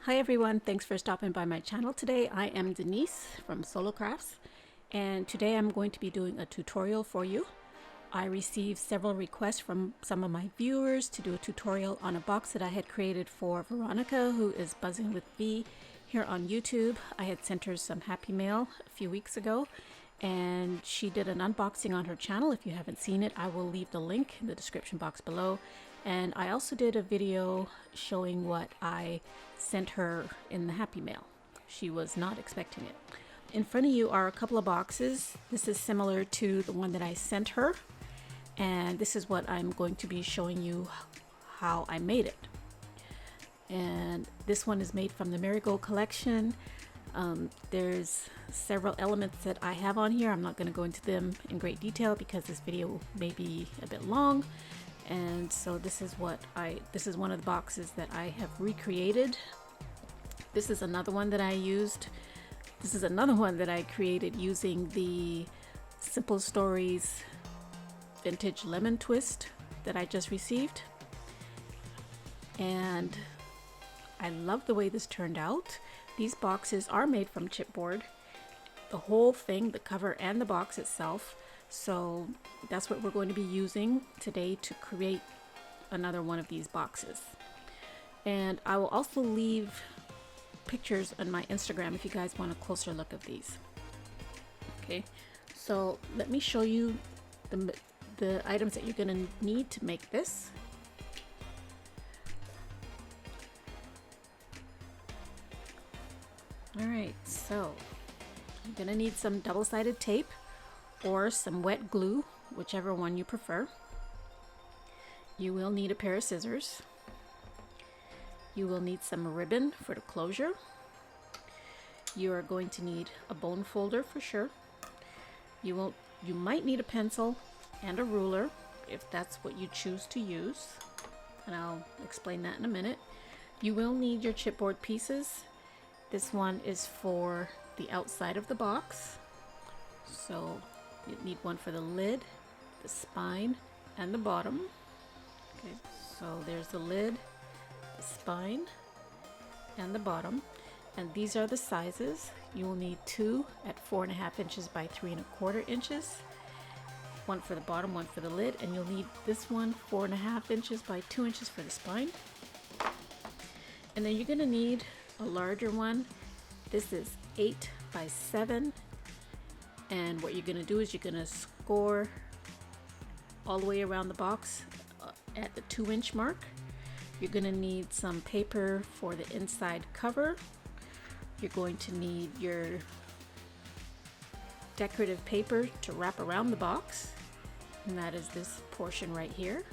Hi everyone, thanks for stopping by my channel today. I am Denise from Solo Crafts, and today I'm going to be doing a tutorial for you. I received several requests from some of my viewers to do a tutorial on a box that I had created for Veronica, who is Buzzing with V here on YouTube. I had sent her some happy mail a few weeks ago, and she did an unboxing on her channel. If you haven't seen it, I will leave the link in the description box below. And I also did a video showing what I sent her in the happy mail. She was not expecting it. In front of you are a couple of boxes. This is similar to the one that I sent her, and this is what I'm going to be showing you how I made it. And this one is made from the Marigold collection. There's several elements that I have on here. I'm not going to go into them in great detail because this video may be a bit long. And so this is one of the boxes that I have recreated. This is another one that I used. This is another one that I created using the Simple Stories vintage lemon twist that I just received. And I love the way this turned out. These boxes are made from chipboard, the whole thing, the cover and the box itself. So that's what we're going to be using today to create another one of these boxes. And I will also leave pictures on my Instagram if you guys want a closer look of these. Okay, so let me show you the items that you're going to need to make this. Alright, so you're going to need some double-sided tape or some wet glue, whichever one you prefer. You will need a pair of scissors. You will need some ribbon for the closure. You are going to need a bone folder for sure. You might need a pencil and a ruler if that's what you choose to use, and I'll explain that in a minute. You will need your chipboard pieces. This one is for the outside of the box, so you need one for the lid, the spine, and the bottom. Okay, so there's the lid, the spine, and the bottom. And these are the sizes. You will need two at 4.5 inches by 3.25 inches. One for the bottom, one for the lid, and you'll need this one 4.5 inches by 2 inches for the spine. And then you're going to need a larger one. This is 8 by 7. And what you're going to do is you're going to score all the way around the box at the 2-inch mark. You're going to need some paper for the inside cover. You're going to need your decorative paper to wrap around the box, and that is this portion right here.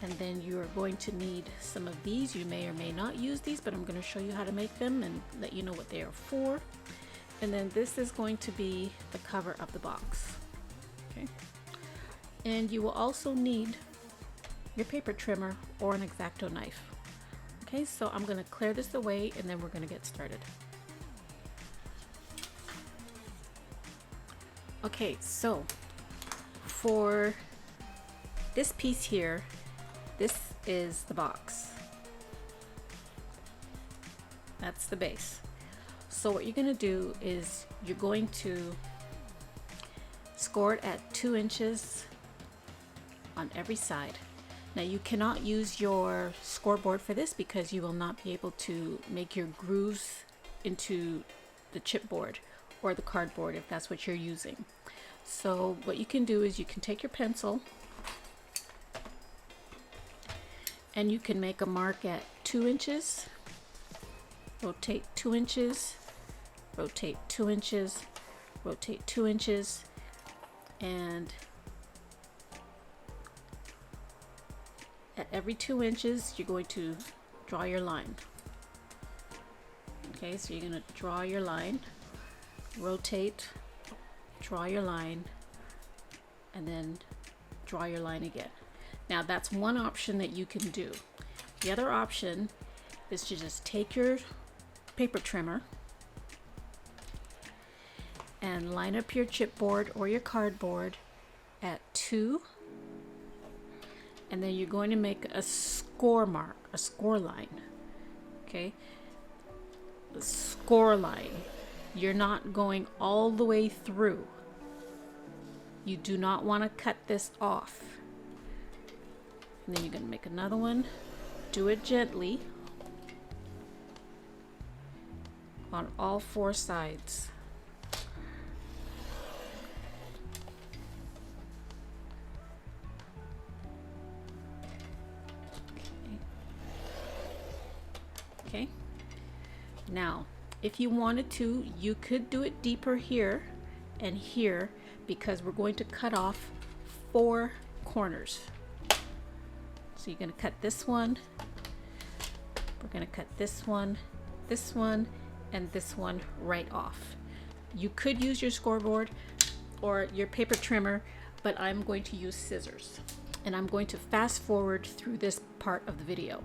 And then you are going to need some of these. You may or may not use these, but I'm going to show you how to make them and let you know what they are for. And then this is going to be the cover of the box. Okay. And you will also need your paper trimmer or an X-Acto knife. Okay, so I'm going to clear this away and then we're going to get started. Okay, so for this piece here, this is the box. That's the base. So what you're going to do is you're going to score it at 2 inches on every side. Now you cannot use your scoreboard for this because you will not be able to make your grooves into the chipboard or the cardboard if that's what you're using. So what you can do is you can take your pencil and you can make a mark at 2 inches, rotate 2 inches, rotate 2 inches, rotate 2 inches, and at every 2 inches you're going to draw your line. Okay, so you're going to draw your line, rotate, draw your line, and then draw your line again. Now that's one option that you can do. The other option is to just take your paper trimmer and line up your chipboard or your cardboard at 2, and then you're going to make a score mark, a score line. Okay, the score line. You're not going all the way through. You do not want to cut this off. And then you're going to make another one. Do it gently on all 4 sides. Okay. Now, if you wanted to, you could do it deeper here and here, because we're going to cut off 4 corners. So you're going to cut this one, we're going to cut this one, and this one right off. You could use your scoreboard or your paper trimmer, but I'm going to use scissors. And I'm going to fast forward through this part of the video.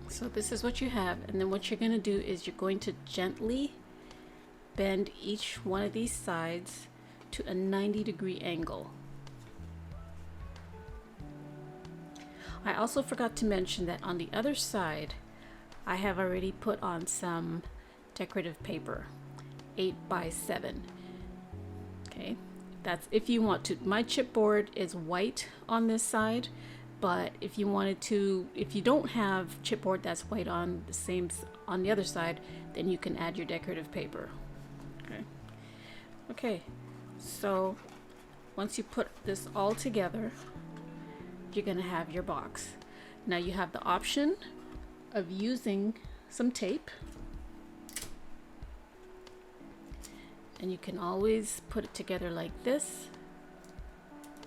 So this is what you have, and then what you're going to do is you're going to gently bend each one of these sides to a 90-degree angle. I also forgot to mention that on the other side I have already put on some decorative paper, 8x7. Okay, that's if you want to. My chipboard is white on this side, but if you wanted to, if you don't have chipboard that's white on the same on the other side, then you can add your decorative paper. Okay, so once you put this all together, you're going to have your box. Now you have the option of using some tape, and you can always put it together like this.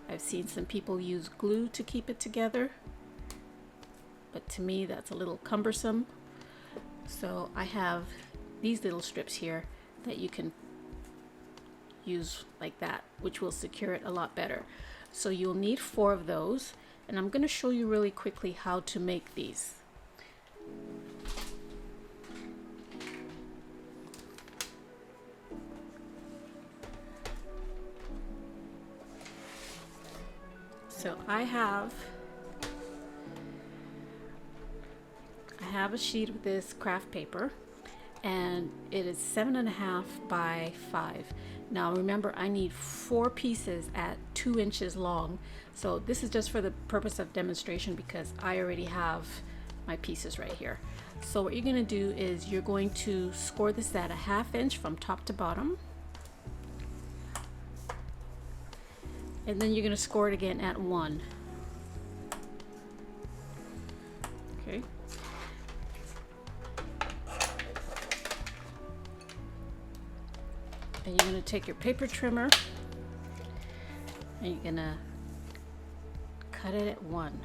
I've seen some people use glue to keep it together, but to me that's a little cumbersome. So I have these little strips here that you can use like that, which will secure it a lot better. So you'll need 4 of those, and I'm going to show you really quickly how to make these. So I have a sheet of this craft paper, and it is 7.5 by 5. Now remember, I need 4 pieces at 2 inches long. So this is just for the purpose of demonstration because I already have my pieces right here. So what you're going to do is you're going to score this at a 1/2 inch from top to bottom. And then you're going to score it again at 1. Okay. And you're going to take your paper trimmer and you're going to cut it at 1.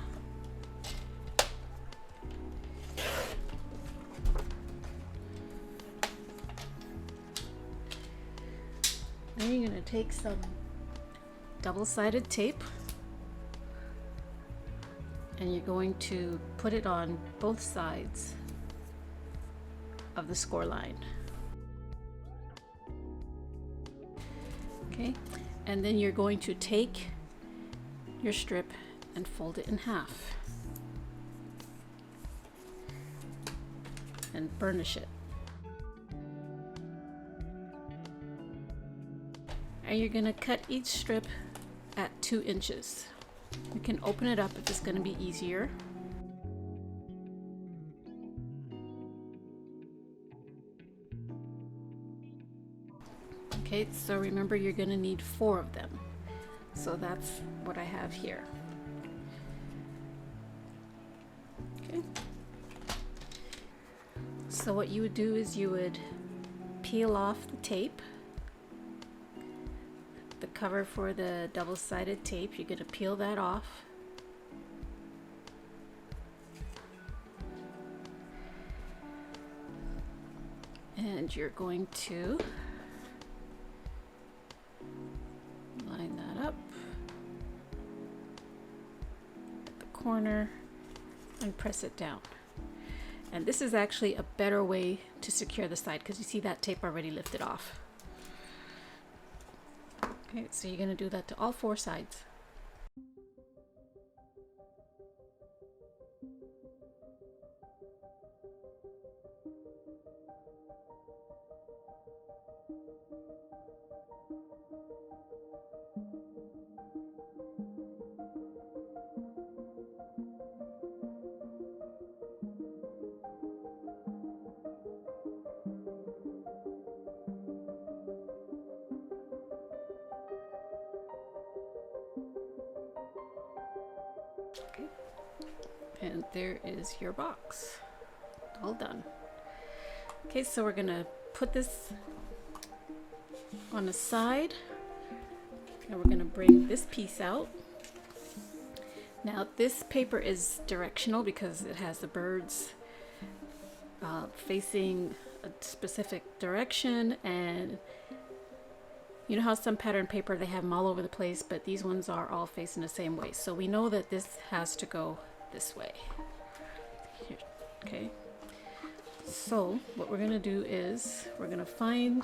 Then you're going to take some double-sided tape and you're going to put it on both sides of the score line. Okay, and then you're going to take your strip and fold it in half and burnish it. And you're going to cut each strip at 2 inches. You can open it up if it's going to be easier. Okay, so remember you're going to need 4 of them. So that's what I have here. Okay. So what you would do is you would peel off the tape. The cover for the double-sided tape, you're going to peel that off. And you're going to line that up. corner and press it down. And this is actually a better way to secure the side because you see that tape already lifted off. Okay, so you're going to do that to all 4 sides. Okay, and there is your box, all done. Okay, so we're gonna put this on the side and we're gonna bring this piece out. Now this paper is directional because it has the birds facing a specific direction, and you know how some pattern paper they have them all over the place, but these ones are all facing the same way. So we know that this has to go this way. Here, okay. So what we're gonna do is we're gonna find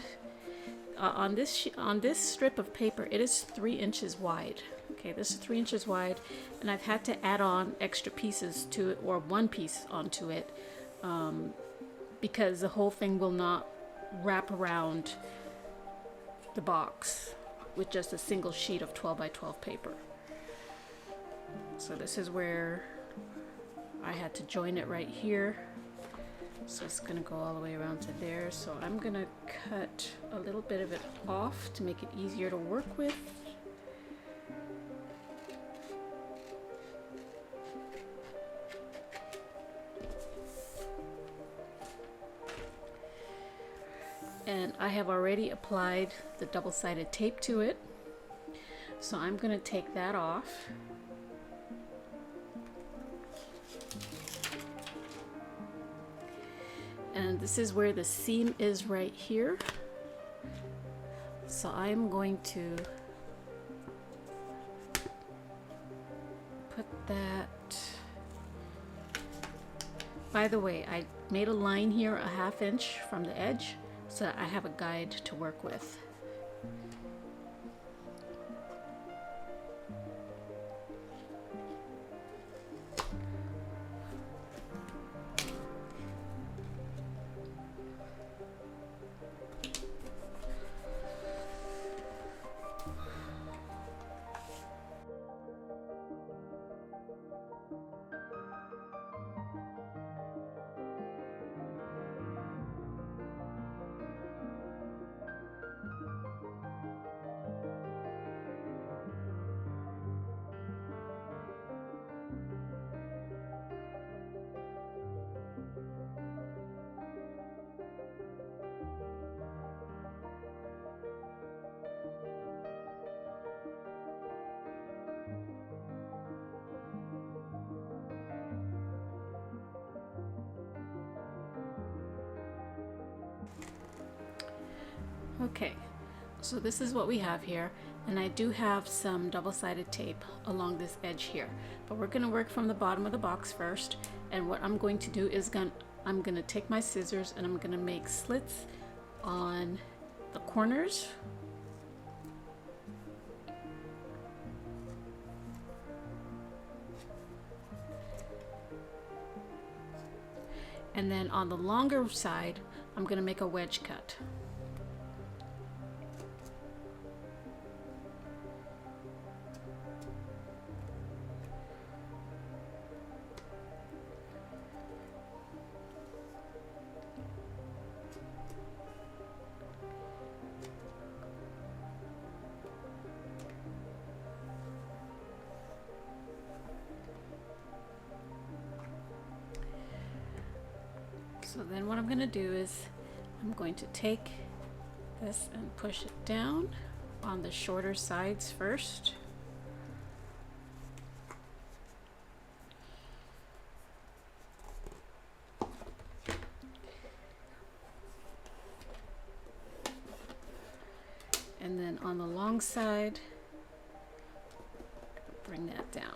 on this strip of paper, it is 3 inches wide. Okay, this is 3 inches wide, and I've had to add on extra pieces to it, or 1 piece onto it, because the whole thing will not wrap around the box with just a single sheet of 12 by 12 paper. So this is where I had to join it right here. So it's gonna go all the way around to there. So I'm gonna cut a little bit of it off to make it easier to work with. And I have already applied the double-sided tape to it. So I'm gonna take that off. And this is where the seam is right here. So I'm going to put that. By the way, I made a line here 1/2 inch from the edge so that I have a guide to work with. Okay, so this is what we have here, and I do have some double-sided tape along this edge here, but we're going to work from the bottom of the box first. And what I'm going to do is I'm going to take my scissors and I'm going to make slits on the corners. And then on the longer side, I'm going to make a wedge cut. So then what I'm going to do is I'm going to take this and push it down on the shorter sides first. And then on the long side, bring that down.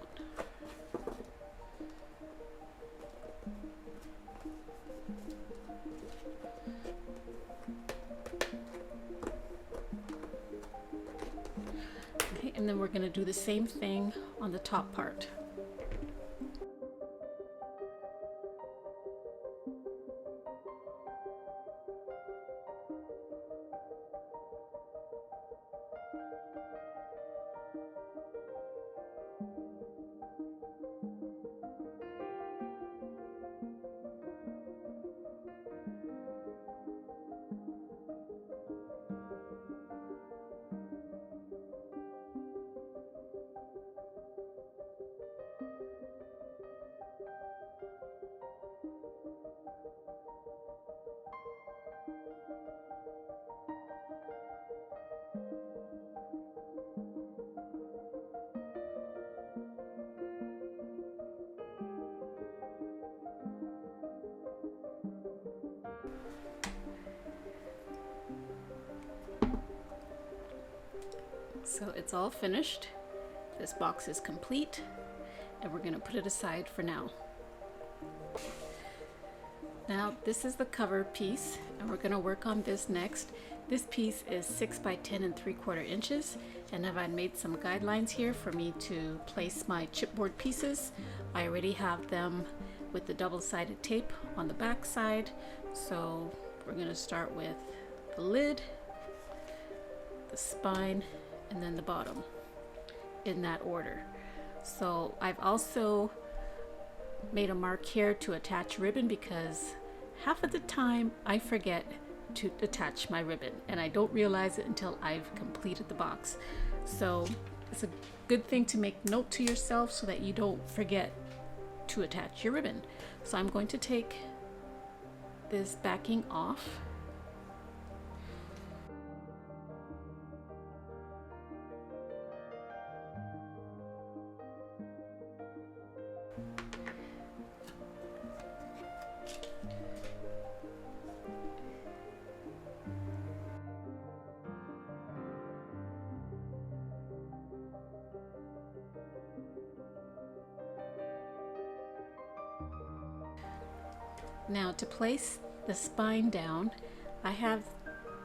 And then we're going to do the same thing on the top part. So it's all finished. This box is complete, and we're going to put it aside for now. Now this is the cover piece, and we're going to work on this next. This piece is 6 by 10 and 3/4 inches, and I've made some guidelines here for me to place my chipboard pieces. I already have them with the double-sided tape on the back side. So we're going to start with the lid, the spine, and then the bottom, in that order. So I've also made a mark here to attach ribbon, because half of the time I forget to attach my ribbon and I don't realize it until I've completed the box. So it's a good thing to make note to yourself so that you don't forget to attach your ribbon. So I'm going to take this backing off. Now to place the spine down, I have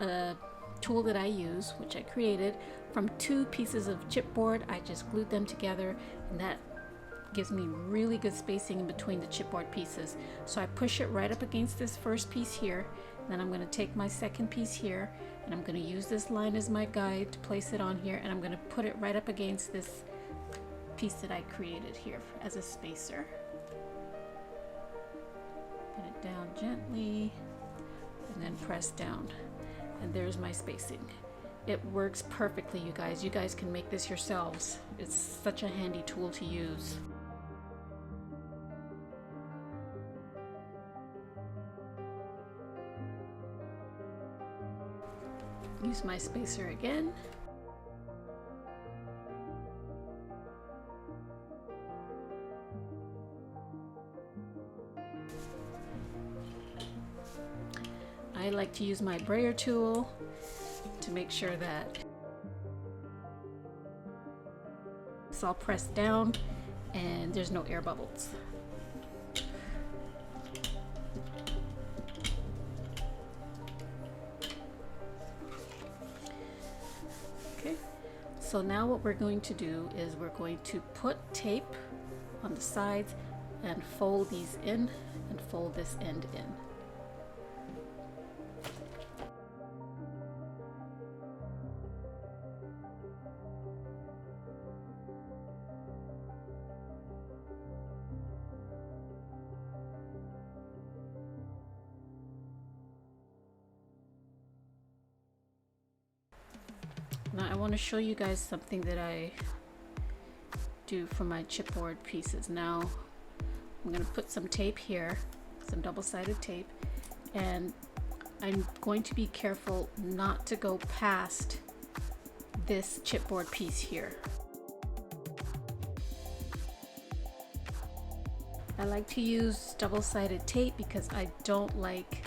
a tool that I use, which I created from 2 pieces of chipboard. I just glued them together, and that gives me really good spacing in between the chipboard pieces. So I push it right up against this first piece here, and then I'm going to take my second piece here, and I'm going to use this line as my guide to place it on here, and I'm going to put it right up against this piece that I created here as a spacer. Put it down gently and then press down, and there's my spacing. It works perfectly, you guys. You guys can make this yourselves. It's such a handy tool to use. Use my spacer again. I like to use my brayer tool to make sure that it's all pressed down and there's no air bubbles. Okay, so now what we're going to do is we're going to put tape on the sides and fold these in and fold this end in. Now I want to show you guys something that I do for my chipboard pieces. Now I'm going to put some tape here, some double-sided tape, and I'm going to be careful not to go past this chipboard piece here. I like to use double-sided tape because I don't like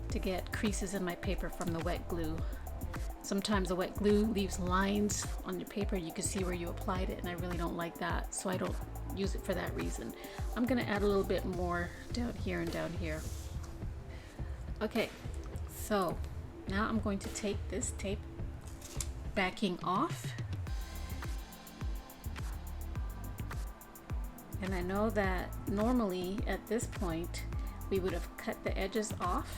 to get creases in my paper from the wet glue. Sometimes the wet glue leaves lines on your paper. You can see where you applied it, and I really don't like that, so I don't use it for that reason. I'm going to add a little bit more down here and down here. Okay, so now I'm going to take this tape backing off, And I know that normally at this point we would have cut the edges off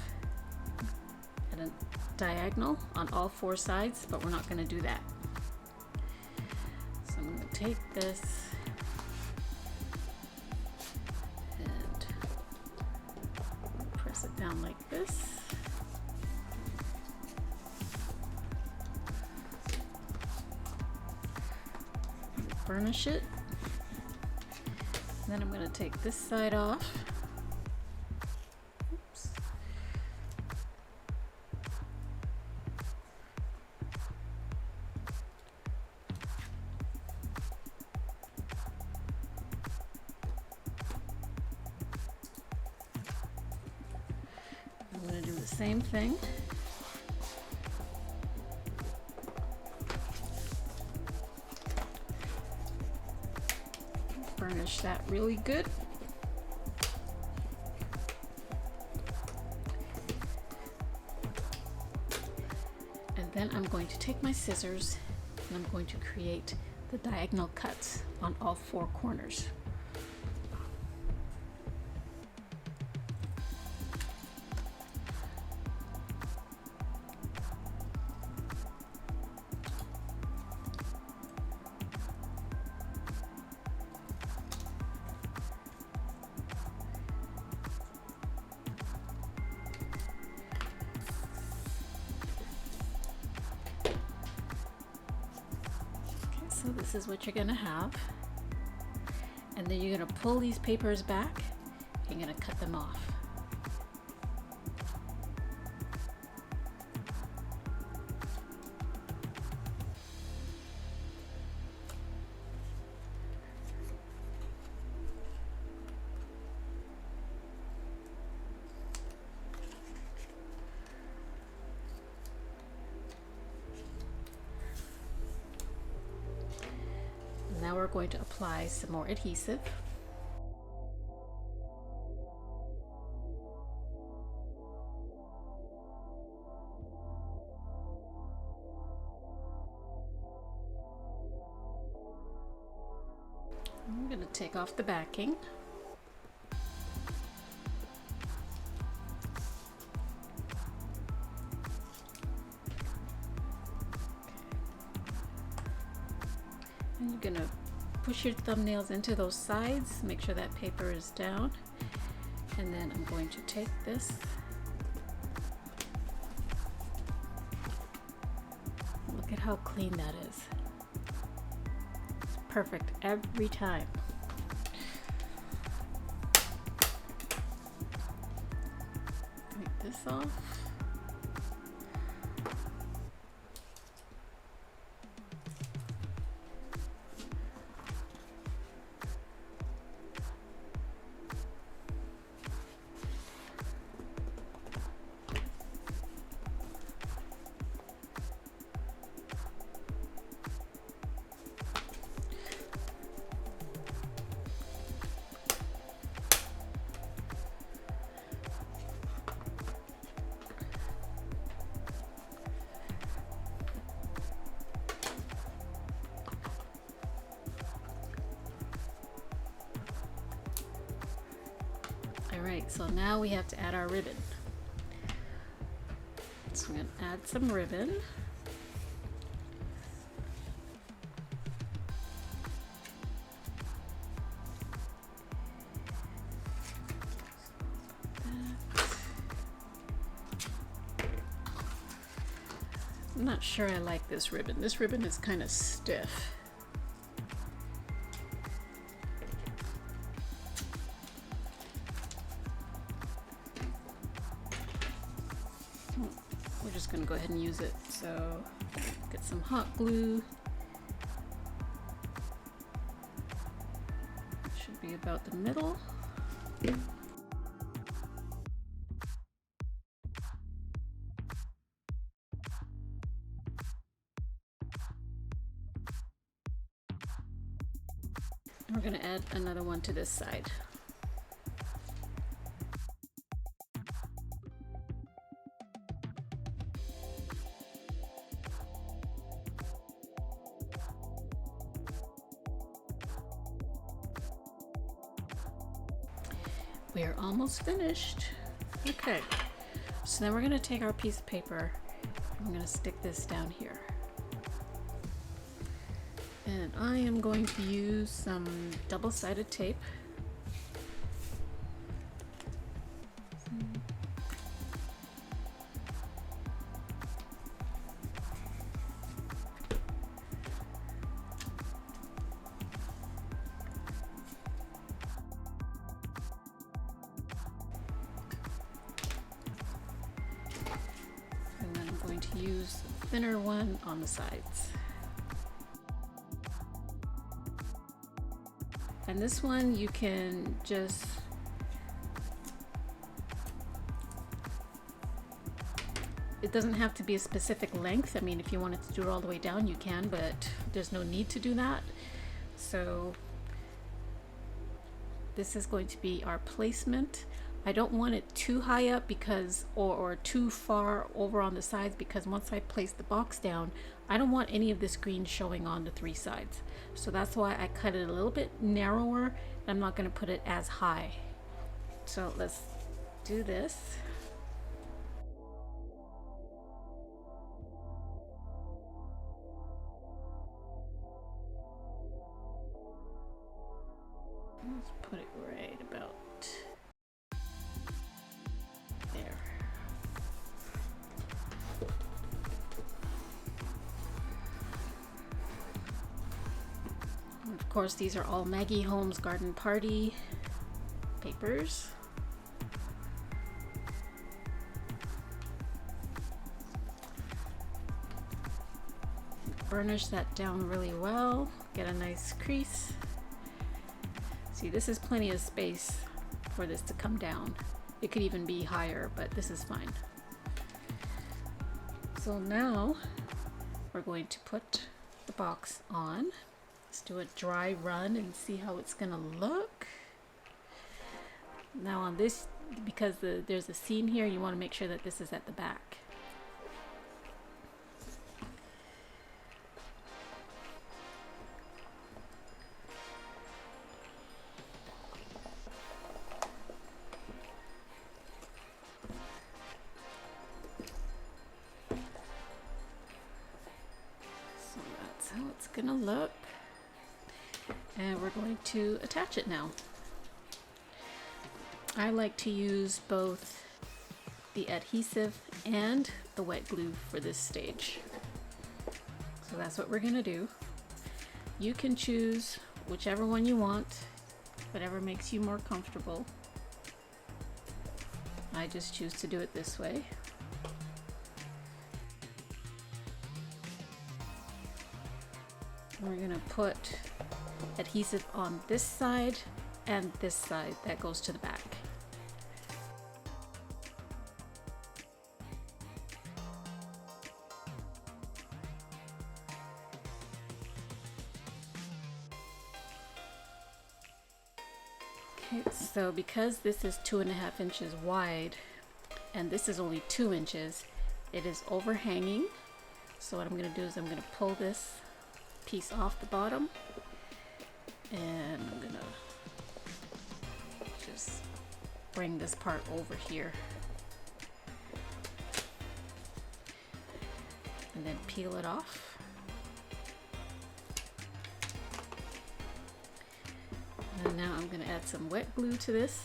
at a diagonal on all 4 sides, but we're not going to do that. So I'm going to take this and press it down like this. Burnish it. Then I'm going to take this side off. Oops. I'm going to do the same thing. Burnish that really good. And then I'm going to take my scissors and I'm going to create the diagonal cuts on all 4 corners. So this is what you're going to have, and then you're going to pull these papers back, you're going to cut them off. Now we're going to apply some more adhesive. I'm going to take off the backing. And you're going to push your thumbnails into those sides, make sure that paper is down, and then I'm going to take this, look at how clean that is. It's perfect every time. Take this off. Alright, so now we have to add our ribbon. So I'm going to add some ribbon. I'm not sure I like this ribbon. This ribbon is kind of stiff. We're just going to go ahead and use it. So get some hot glue. Should be about the middle. We're going to add another one to this side. We're almost finished. Okay, so then we're going to take our piece of paper. I'm going to stick this down here. And I am going to use some double-sided tape. And then I'm going to use the thinner one on the sides. And this one you can just it doesn't have to be a specific length. I mean, if you wanted to do it all the way down, you can, but there's no need to do that. So this is going to be our placement. I don't want it too high up because or too far over on the sides, because once I place the box down, I don't want any of this green showing on the three sides. So that's why I cut it a little bit narrower. I'm not going to put it as high. So let's do this. Let's put it right about there. And of course, these are all Maggie Holmes Garden Party papers. Burnish that down really well, get a nice crease. See, this is plenty of space for this to come down. It could even be higher, but this is fine. So now we're going to put the box on. Let's do a dry run and see how it's gonna look. Now on this, because there's a seam here, you want to make sure that this is at the back. So that's how it's gonna look. And we're going to attach it now. I like to use both the adhesive and the wet glue for this stage. So that's what we're gonna do. You can choose whichever one you want, whatever makes you more comfortable. I just choose to do it this way. We're gonna put adhesive on this side and this side that goes to the back. Okay, so because this is 2.5 inches wide and this is only 2 inches, it is overhanging. So what I'm going to do is I'm going to pull this piece off the bottom, and I'm going to just bring this part over here and then peel it off. And now I'm going to add some wet glue to this.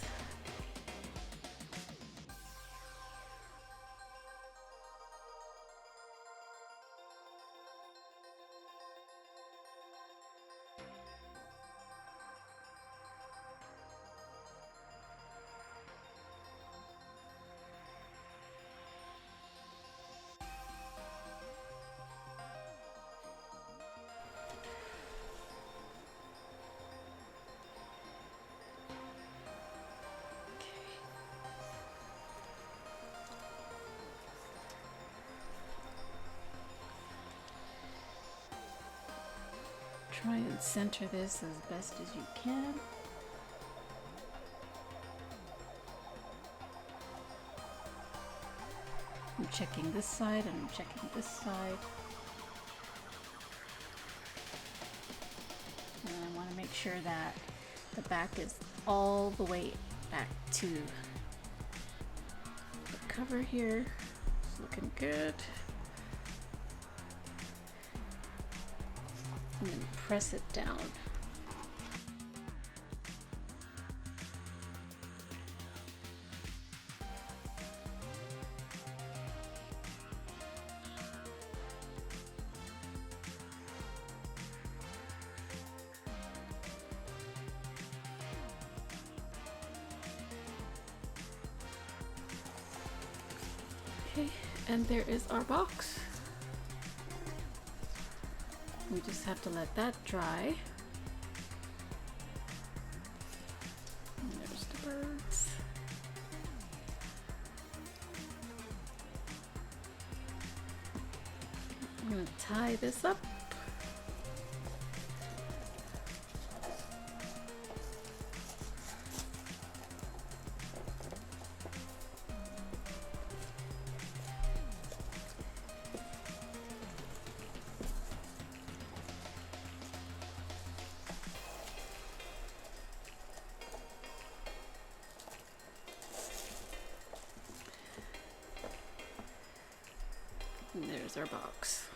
Try and center this as best as you can. I'm checking this side and I'm checking this side. And I want to make sure that the back is all the way back to the cover here. It's looking good. And then press it down. Okay, and there is our box. We just have to let that dry. And there's the birds. I'm gonna tie this up. And there's our box.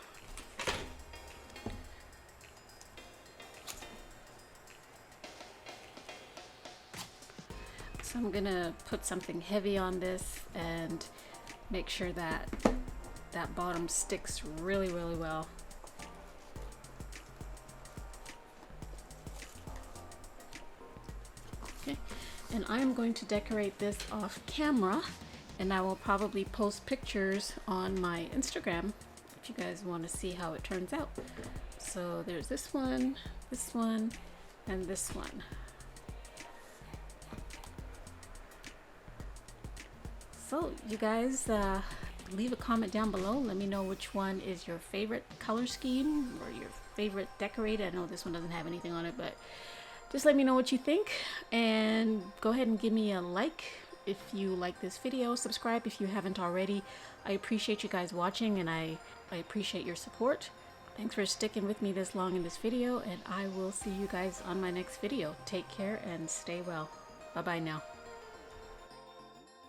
So I'm gonna put something heavy on this and make sure that that bottom sticks really, really well. Okay, and I'm going to decorate this off camera, and I will probably post pictures on my Instagram if you guys want to see how it turns out. So there's this one, and this one. So you guys leave a comment down below. Let me know which one is your favorite color scheme or your favorite decorate. I know this one doesn't have anything on it, but just let me know what you think, and go ahead and give me a like if you like this video. Subscribe if you haven't already. I appreciate you guys watching, and I appreciate your support. Thanks for sticking with me this long in this video, and I will see you guys on my next video. Take care and stay well. Bye bye now.